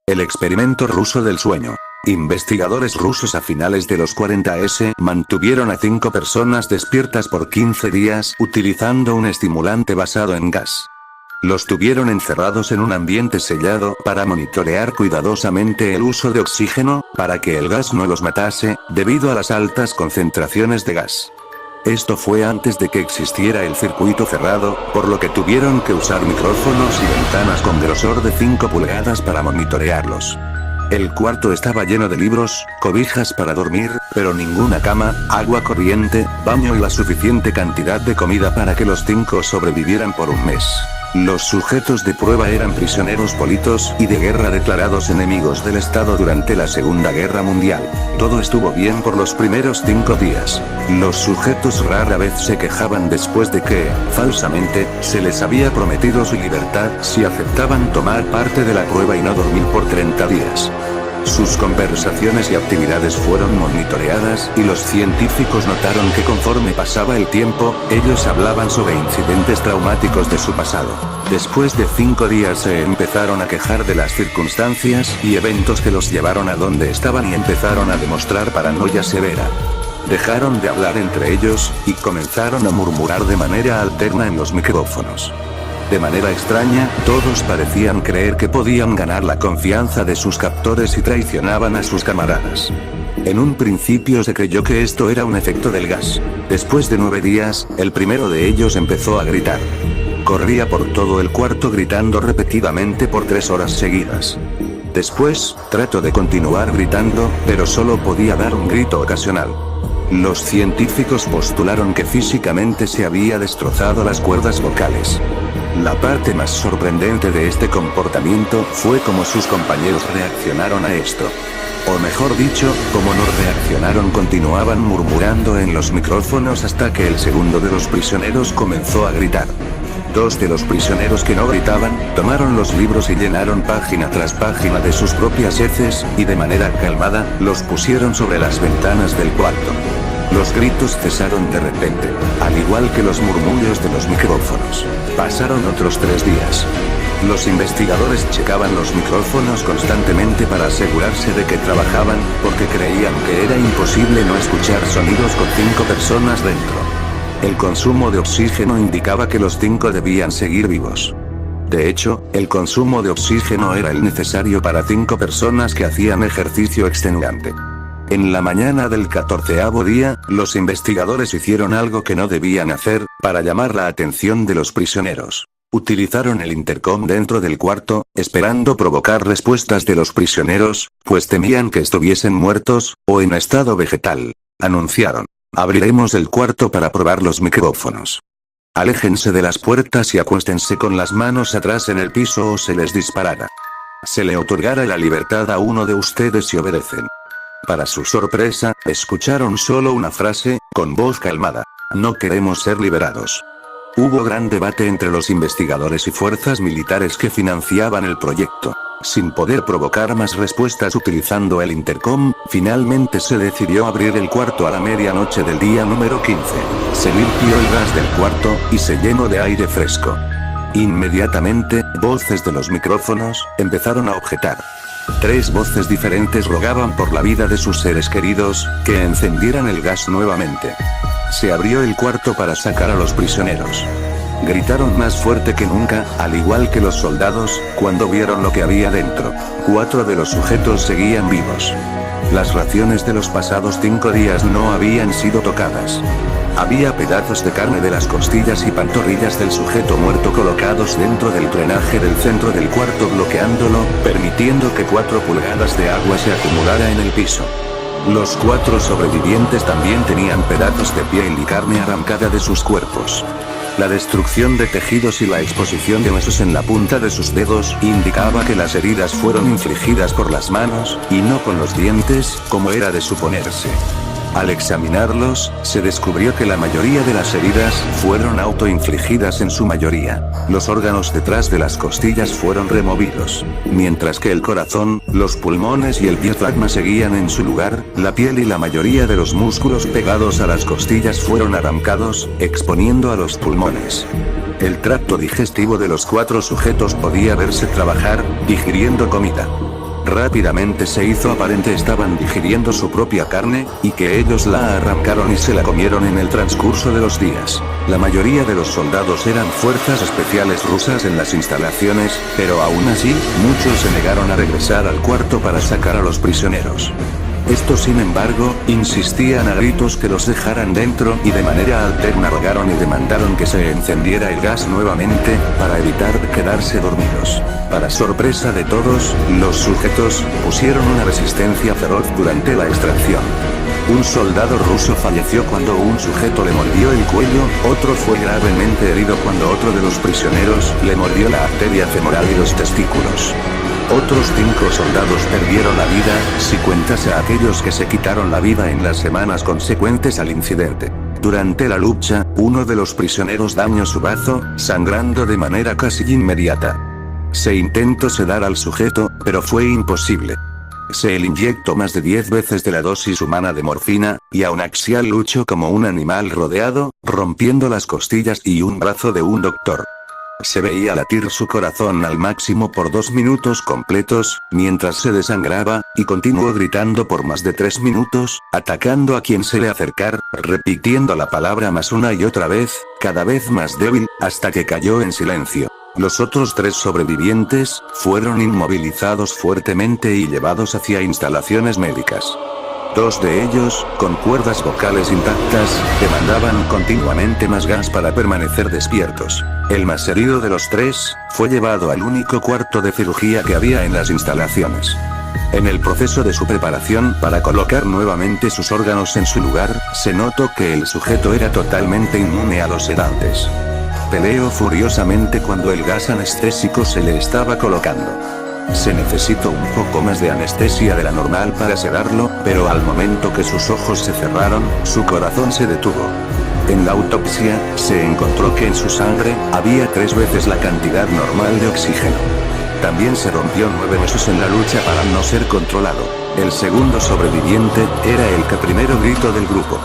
El experimento ruso del sueño. Investigadores rusos a finales de los 40s mantuvieron a 5 personas despiertas por 15 días utilizando un estimulante basado en gas. Los tuvieron encerrados en un ambiente sellado para monitorear cuidadosamente el uso de oxígeno, para que el gas no los matase, debido a las altas concentraciones de gas. Esto fue antes de que existiera el circuito cerrado, por lo que tuvieron que usar micrófonos y ventanas con grosor de 5 pulgadas para monitorearlos. El cuarto estaba lleno de libros, cobijas para dormir, pero ninguna cama, agua corriente, baño y la suficiente cantidad de comida para que los 5 sobrevivieran por un mes. Los sujetos de prueba eran prisioneros políticos y de guerra declarados enemigos del Estado durante la Segunda Guerra Mundial. Todo estuvo bien por los primeros 5 días. Los sujetos rara vez se quejaban después de que, falsamente, se les había prometido su libertad si aceptaban tomar parte de la prueba y no dormir por 30 días. Sus conversaciones y actividades fueron monitoreadas y los científicos notaron que conforme pasaba el tiempo, ellos hablaban sobre incidentes traumáticos de su pasado. Después de 5 días se empezaron a quejar de las circunstancias y eventos que los llevaron a donde estaban y empezaron a demostrar paranoia severa. Dejaron de hablar entre ellos, y comenzaron a murmurar de manera alterna en los micrófonos. De manera extraña, todos parecían creer que podían ganar la confianza de sus captores y traicionaban a sus camaradas. En un principio se creyó que esto era un efecto del gas. Después de 9 días, el primero de ellos empezó a gritar. Corría por todo el cuarto gritando repetidamente por 3 horas seguidas. Después, trató de continuar gritando, pero solo podía dar un grito ocasional. Los científicos postularon que físicamente se había destrozado las cuerdas vocales. La parte más sorprendente de este comportamiento fue cómo sus compañeros reaccionaron a esto. O mejor dicho, como no reaccionaron, continuaban murmurando en los micrófonos hasta que el segundo de los prisioneros comenzó a gritar. 2 de los prisioneros que no gritaban, tomaron los libros y llenaron página tras página de sus propias heces, y de manera calmada, los pusieron sobre las ventanas del cuarto. Los gritos cesaron de repente, al igual que los murmullos de los micrófonos. Pasaron otros 3 días. Los investigadores checaban los micrófonos constantemente para asegurarse de que trabajaban, porque creían que era imposible no escuchar sonidos con 5 personas dentro. El consumo de oxígeno indicaba que los 5 debían seguir vivos. De hecho, el consumo de oxígeno era el necesario para 5 personas que hacían ejercicio extenuante. En la mañana del 14º día, los investigadores hicieron algo que no debían hacer, para llamar la atención de los prisioneros. Utilizaron el intercom dentro del cuarto, esperando provocar respuestas de los prisioneros, pues temían que estuviesen muertos, o en estado vegetal. Anunciaron: abriremos el cuarto para probar los micrófonos. Aléjense de las puertas y acuéstense con las manos atrás en el piso o se les disparará. Se le otorgará la libertad a uno de ustedes si obedecen. Para su sorpresa, escucharon solo una frase, con voz calmada: no queremos ser liberados. Hubo gran debate entre los investigadores y fuerzas militares que financiaban el proyecto. Sin poder provocar más respuestas utilizando el intercom, finalmente se decidió abrir el cuarto a la medianoche del día número 15. Se limpió el gas del cuarto, y se llenó de aire fresco. Inmediatamente, voces de los micrófonos empezaron a objetar. 3 voces diferentes rogaban por la vida de sus seres queridos, que encendieran el gas nuevamente. Se abrió el cuarto para sacar a los prisioneros. Gritaron más fuerte que nunca, al igual que los soldados, cuando vieron lo que había dentro. 4 de los sujetos seguían vivos. Las raciones de los pasados 5 días no habían sido tocadas. Había pedazos de carne de las costillas y pantorrillas del sujeto muerto colocados dentro del drenaje del centro del cuarto, bloqueándolo, permitiendo que 4 pulgadas de agua se acumulara en el piso. Los 4 sobrevivientes también tenían pedazos de piel y carne arrancada de sus cuerpos. La destrucción de tejidos y la exposición de huesos en la punta de sus dedos indicaba que las heridas fueron infligidas por las manos, y no con los dientes, como era de suponerse. Al examinarlos, se descubrió que la mayoría de las heridas fueron autoinfligidas en su mayoría. Los órganos detrás de las costillas fueron removidos. Mientras que el corazón, los pulmones y el diafragma seguían en su lugar, la piel y la mayoría de los músculos pegados a las costillas fueron arrancados, exponiendo a los pulmones. El tracto digestivo de los 4 sujetos podía verse trabajar, digiriendo comida. Rápidamente se hizo aparente estaban digiriendo su propia carne, y que ellos la arrancaron y se la comieron en el transcurso de los días. La mayoría de los soldados eran fuerzas especiales rusas en las instalaciones, pero aún así, muchos se negaron a regresar al cuarto para sacar a los prisioneros. Estos sin embargo, insistían a gritos que los dejaran dentro y de manera alterna rogaron y demandaron que se encendiera el gas nuevamente, para evitar quedarse dormidos. Para sorpresa de todos, los sujetos pusieron una resistencia feroz durante la extracción. Un soldado ruso falleció cuando un sujeto le mordió el cuello, otro fue gravemente herido cuando otro de los prisioneros le mordió la arteria femoral y los testículos. Otros 5 soldados perdieron la vida, si cuentas a aquellos que se quitaron la vida en las semanas consecuentes al incidente. Durante la lucha, uno de los prisioneros dañó su brazo, sangrando de manera casi inmediata. Se intentó sedar al sujeto, pero fue imposible. Se le inyectó más de 10 veces de la dosis humana de morfina, y aún así luchó como un animal rodeado, rompiendo las costillas y un brazo de un doctor. Se veía latir su corazón al máximo por 2 minutos completos, mientras se desangraba, y continuó gritando por más de 3 minutos, atacando a quien se le acercara, repitiendo la palabra más una y otra vez, cada vez más débil, hasta que cayó en silencio. Los otros 3 sobrevivientes fueron inmovilizados fuertemente y llevados hacia instalaciones médicas. 2 de ellos, con cuerdas vocales intactas, demandaban continuamente más gas para permanecer despiertos. El más herido de los 3, fue llevado al único cuarto de cirugía que había en las instalaciones. En el proceso de su preparación para colocar nuevamente sus órganos en su lugar, se notó que el sujeto era totalmente inmune a los sedantes. Peleó furiosamente cuando el gas anestésico se le estaba colocando. Se necesitó un poco más de anestesia de la normal para sedarlo, pero al momento que sus ojos se cerraron, su corazón se detuvo. En la autopsia, se encontró que en su sangre, había 3 veces la cantidad normal de oxígeno. También se rompió 9 huesos en la lucha para no ser controlado. El segundo sobreviviente, era el que primero gritó del grupo.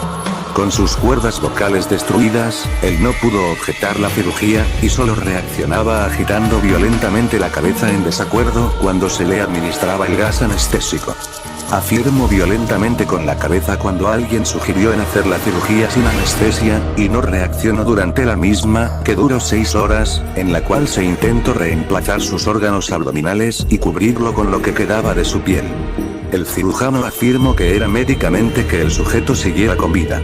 Con sus cuerdas vocales destruidas, él no pudo objetar la cirugía, y solo reaccionaba agitando violentamente la cabeza en desacuerdo cuando se le administraba el gas anestésico. Afirmó violentamente con la cabeza cuando alguien sugirió en hacer la cirugía sin anestesia, y no reaccionó durante la misma, que duró 6 horas, en la cual se intentó reemplazar sus órganos abdominales y cubrirlo con lo que quedaba de su piel. El cirujano afirmó que era médicamente que el sujeto siguiera con vida.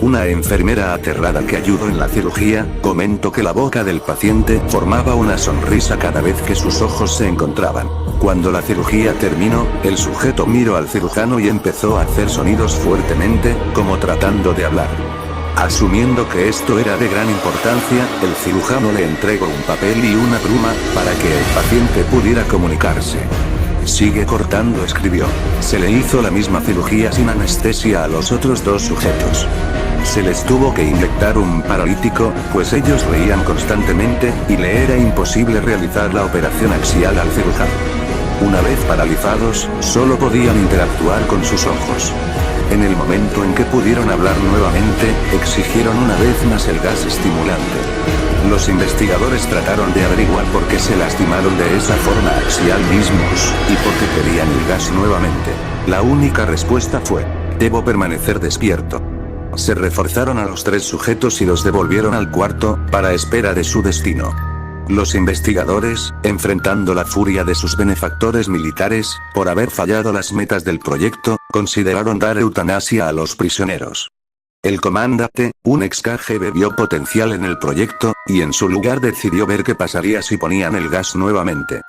Una enfermera aterrada que ayudó en la cirugía, comentó que la boca del paciente formaba una sonrisa cada vez que sus ojos se encontraban. Cuando la cirugía terminó, el sujeto miró al cirujano y empezó a hacer sonidos fuertemente, como tratando de hablar. Asumiendo que esto era de gran importancia, el cirujano le entregó un papel y una pluma, para que el paciente pudiera comunicarse. Sigue cortando, escribió. Se le hizo la misma cirugía sin anestesia a los otros 2 sujetos. Se les tuvo que inyectar un paralítico, pues ellos reían constantemente, y le era imposible realizar la operación axial al cirujano. Una vez paralizados, solo podían interactuar con sus ojos. En el momento en que pudieron hablar nuevamente, exigieron una vez más el gas estimulante. Los investigadores trataron de averiguar por qué se lastimaron de esa forma axial mismos, y por qué querían el gas nuevamente. La única respuesta fue: debo permanecer despierto. Se reforzaron a los 3 sujetos y los devolvieron al cuarto, para espera de su destino. Los investigadores, enfrentando la furia de sus benefactores militares, por haber fallado las metas del proyecto, consideraron dar eutanasia a los prisioneros. El comandante, un ex KGB, vio potencial en el proyecto, y en su lugar decidió ver qué pasaría si ponían el gas nuevamente.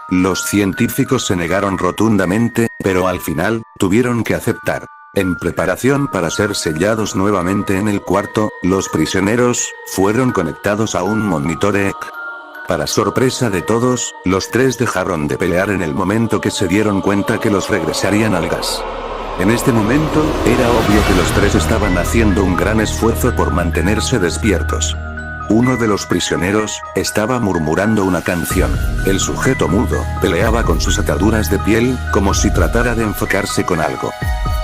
Los científicos se negaron rotundamente, pero al final, tuvieron que aceptar. En preparación para ser sellados nuevamente en el cuarto, los prisioneros fueron conectados a un monitor EEG. Para sorpresa de todos, los 3 dejaron de pelear en el momento que se dieron cuenta que los regresarían al gas. En este momento, era obvio que los 3 estaban haciendo un gran esfuerzo por mantenerse despiertos. Uno de los prisioneros estaba murmurando una canción. El sujeto mudo peleaba con sus ataduras de piel, como si tratara de enfocarse con algo.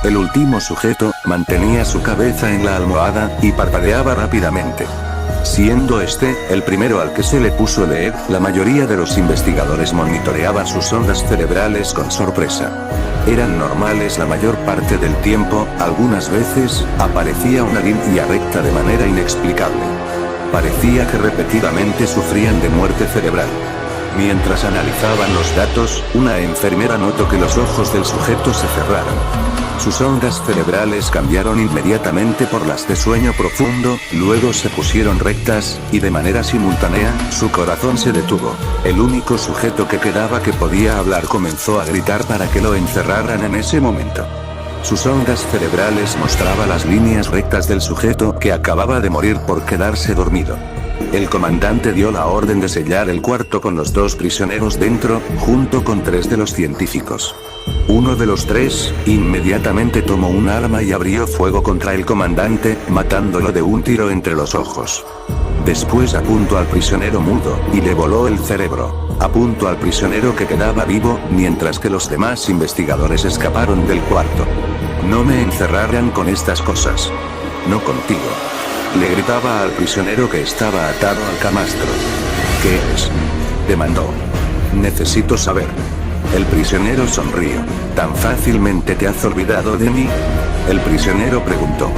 El último sujeto mantenía su cabeza en la almohada y parpadeaba rápidamente. Siendo este, el primero al que se le puso el EEG, la mayoría de los investigadores monitoreaban sus ondas cerebrales con sorpresa. Eran normales la mayor parte del tiempo, algunas veces, aparecía una línea recta de manera inexplicable. Parecía que repetidamente sufrían de muerte cerebral. Mientras analizaban los datos, una enfermera notó que los ojos del sujeto se cerraron. Sus ondas cerebrales cambiaron inmediatamente por las de sueño profundo, luego se pusieron rectas, y de manera simultánea, su corazón se detuvo. El único sujeto que quedaba que podía hablar comenzó a gritar para que lo encerraran en ese momento. Sus ondas cerebrales mostraban las líneas rectas del sujeto que acababa de morir por quedarse dormido. El comandante dio la orden de sellar el cuarto con los 2 prisioneros dentro, junto con 3 de los científicos. Uno de los 3, inmediatamente tomó un arma y abrió fuego contra el comandante, matándolo de un tiro entre los ojos. Después apuntó al prisionero mudo, y le voló el cerebro. Apuntó al prisionero que quedaba vivo, mientras que los demás investigadores escaparon del cuarto. No me encerrarán con estas cosas. No contigo. Le gritaba al prisionero que estaba atado al camastro. ¿Qué es? Demandó. Necesito saber. El prisionero sonrió. ¿Tan fácilmente te has olvidado de mí? El prisionero preguntó.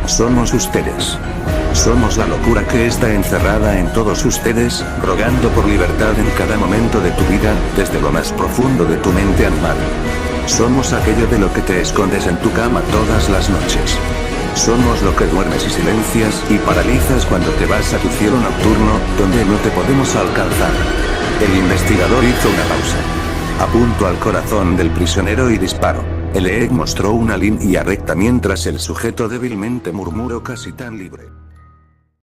Somos ustedes. Somos la locura que está encerrada en todos ustedes, rogando por libertad en cada momento de tu vida, desde lo más profundo de tu mente animal. Somos aquello de lo que te escondes en tu cama todas las noches. Somos lo que duermes y silencias y paralizas cuando te vas a tu cielo nocturno, donde no te podemos alcanzar. El investigador hizo una pausa. Apuntó al corazón del prisionero y disparó. El EEG mostró una línea recta mientras el sujeto débilmente murmuró casi tan libre.